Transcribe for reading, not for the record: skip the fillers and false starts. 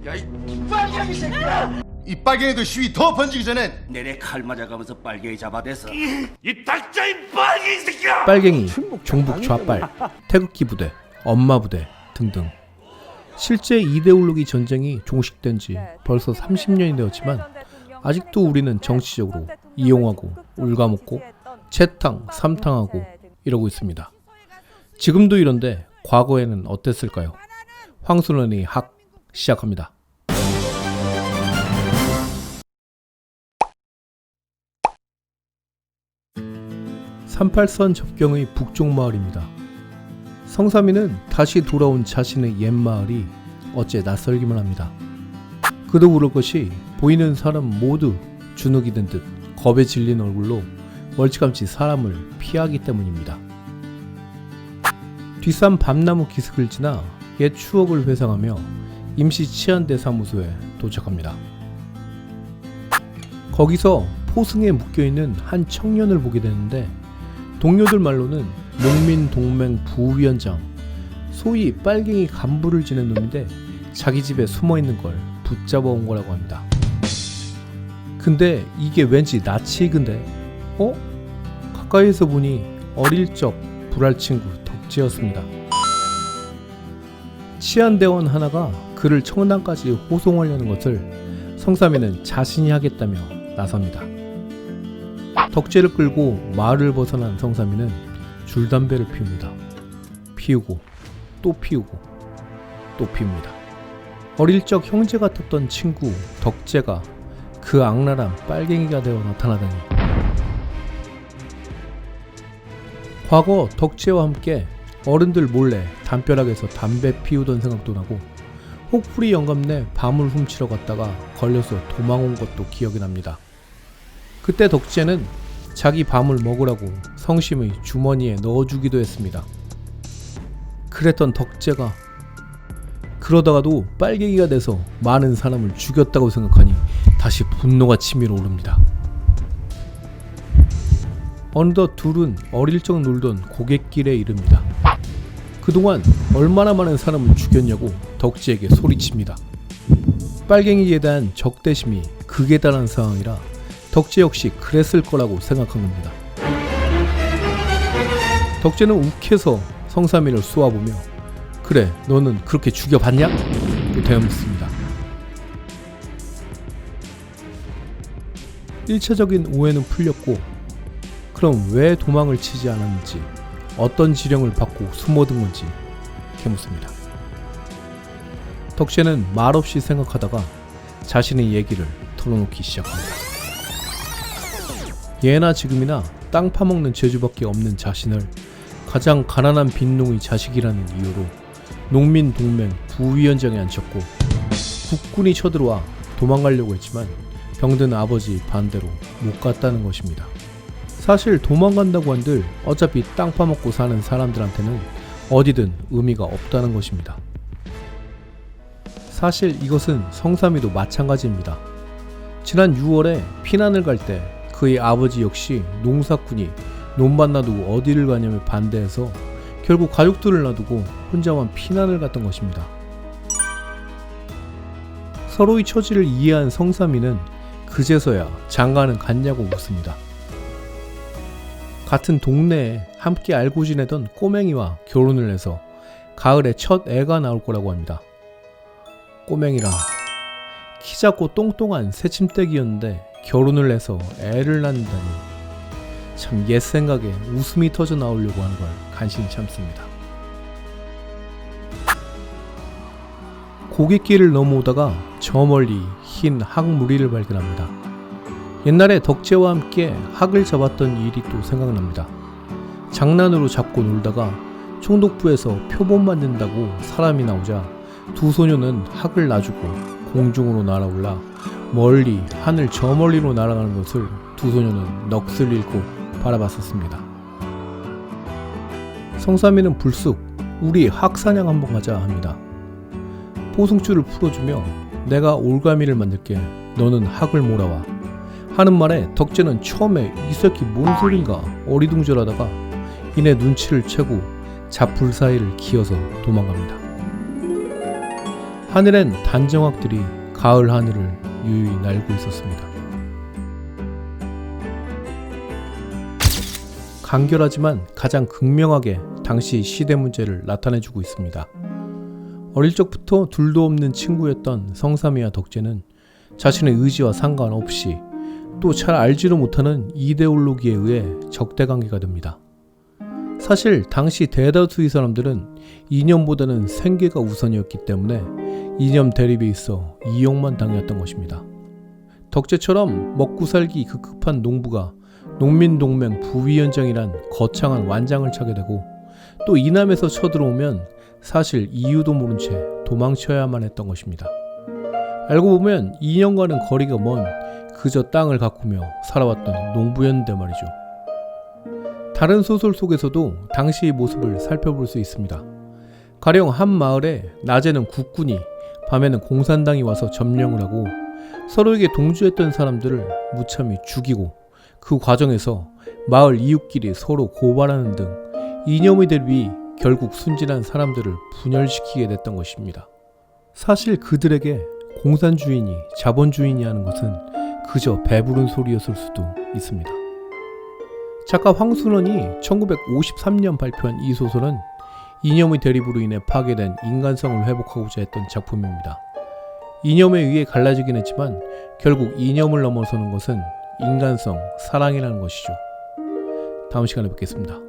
야, 이 빨갱이 새끼야! 이 빨갱이들 시위 더 번지기 전엔 내내 칼 맞아가면서 빨갱이 잡아댔어. 이 닥쳐 이 빨갱이 새끼야! 빨갱이, 종북 좌빨, 태극기 부대, 엄마 부대 등등. 실제 이데올로기 전쟁이 종식된 지 벌써 30년이 되었지만 아직도 우리는 정치적으로 이용하고 울가먹고 채탕, 삼탕하고 이러고 있습니다. 지금도 이런데 과거에는 어땠을까요? 황순원의 학 시작합니다. 38선 접경의 북쪽 마을입니다. 성삼이는 다시 돌아온 자신의 옛 마을이 어째 낯설기만 합니다. 그도 그럴 것이 보이는 사람 모두 주눅이 든 듯 겁에 질린 얼굴로 멀찌감치 사람을 피하기 때문입니다. 뒷산 밤나무 기슭을 지나 옛 추억을 회상하며 임시 치안대 사무소에 도착합니다. 거기서 포승에 묶여있는 한 청년을 보게 되는데 동료들 말로는 농민동맹 부위원장, 소위 빨갱이 간부를 지낸 놈인데 자기 집에 숨어있는 걸 붙잡아 온 거라고 합니다. 근데 이게 왠지 나치익인데 가까이에서 보니 어릴 적 불알 친구 덕재였습니다. 치안대원 하나가 그를 청담까지 호송하려는 것을 성삼이는 자신이 하겠다며 나섭니다. 덕재를 끌고 마을을 벗어난 성삼이는 줄담배를 피웁니다. 피우고 또 피우고 또 피웁니다. 어릴 적 형제 같았던 친구 덕재가 그 악랄한 빨갱이가 되어 나타나다니. 과거 덕재와 함께 어른들 몰래 담벼락에서 담배 피우던 생각도 나고 혹부리 영감 내 밤을 훔치러 갔다가 걸려서 도망온 것도 기억이 납니다. 그때 덕재는 자기 밤을 먹으라고 성심의 주머니에 넣어주기도 했습니다. 그랬던 덕재가 그러다가도 빨갱이가 돼서 많은 사람을 죽였다고 생각하니 다시 분노가 치밀어 오릅니다. 어느덧 둘은 어릴 적 놀던 고갯길에 이릅니다. 그동안 얼마나 많은 사람을 죽였냐고 덕재에게 소리칩니다. 빨갱이에 대한 적대심이 극에 달한 상황이라 덕재 역시 그랬을 거라고 생각한 겁니다. 덕재는 욱해서 성삼이를 쏘아보며 그래 너는 그렇게 죽여봤냐? 또 대묻습니다. 1차적인 오해는 풀렸고 그럼 왜 도망을 치지 않았는지 어떤 지령을 받고 숨어든 건지 캐묻습니다. 덕재는 말없이 생각하다가 자신의 얘기를 털어놓기 시작합니다. 예나 지금이나 땅 파먹는 재주밖에 없는 자신을 가장 가난한 빈농의 자식이라는 이유로 농민동맹 부위원장에 앉혔고 국군이 쳐들어와 도망가려고 했지만 병든 아버지 반대로 못 갔다는 것입니다. 사실 도망간다고 한들 어차피 땅 파먹고 사는 사람들한테는 어디든 의미가 없다는 것입니다. 사실 이것은 성삼이도 마찬가지입니다. 지난 6월에 피난을 갈 때 그의 아버지 역시 농사꾼이 논밭 놔두고 어디를 가냐며 반대해서 결국 가족들을 놔두고 혼자만 피난을 갔던 것입니다. 서로의 처지를 이해한 성삼이는 그제서야 장가는 갔냐고 묻습니다. 같은 동네에 함께 알고 지내던 꼬맹이와 결혼을 해서 가을에 첫 애가 나올 거라고 합니다. 꼬맹이라 키 작고 똥똥한 새침대기였는데 결혼을 해서 애를 낳는다니 참 옛 생각에 웃음이 터져 나오려고 하는 걸 간신히 참습니다. 고갯길을 넘어오다가 저 멀리 흰 학무리를 발견합니다. 옛날에 덕재와 함께 학을 잡았던 일이 또 생각납니다. 장난으로 잡고 놀다가 총독부에서 표본 만든다고 사람이 나오자 두 소녀는 학을 놔주고 공중으로 날아올라 멀리 하늘 저 멀리로 날아가는 것을 두 소녀는 넋을 잃고 바라봤었습니다. 성삼이는 불쑥 우리 학사냥 한번 가자 합니다. 포승줄을 풀어주며 내가 올가미를 만들게 너는 학을 몰아와 하는 말에 덕재는 처음에 이 새끼 뭔 소린가 어리둥절하다가 이내 눈치를 채고 잡풀 사이를 기어서 도망갑니다. 하늘엔 단정학들이 가을 하늘을 유유히 날고 있었습니다. 간결하지만 가장 극명하게 당시 시대 문제를 나타내주고 있습니다. 어릴 적부터 둘도 없는 친구였던 성삼이와 덕재는 자신의 의지와 상관없이 또 잘 알지도 못하는 이데올로기에 의해 적대관계가 됩니다. 사실 당시 대다수의 사람들은 이념보다는 생계가 우선이었기 때문에 이념 대립에 있어 이용만 당했던 것입니다. 덕재처럼 먹고 살기 급급한 농부가 농민동맹 부위원장이란 거창한 완장을 차게 되고 또 이남에서 쳐들어오면 사실 이유도 모른 채 도망쳐야만 했던 것입니다. 알고 보면 이념과는 거리가 먼 그저 땅을 가꾸며 살아왔던 농부였는데 말이죠. 다른 소설 속에서도 당시의 모습을 살펴볼 수 있습니다. 가령 한 마을에 낮에는 국군이 밤에는 공산당이 와서 점령을 하고 서로에게 동조했던 사람들을 무참히 죽이고 그 과정에서 마을 이웃끼리 서로 고발하는 등 이념의 대립이 결국 순진한 사람들을 분열시키게 됐던 것입니다. 사실 그들에게 공산주의니 자본주의니 하는 것은 그저 배부른 소리였을 수도 있습니다. 작가 황순원이 1953년 발표한 이 소설은 이념의 대립으로 인해 파괴된 인간성을 회복하고자 했던 작품입니다. 이념에 의해 갈라지긴 했지만 결국 이념을 넘어서는 것은 인간성, 사랑이라는 것이죠. 다음 시간에 뵙겠습니다.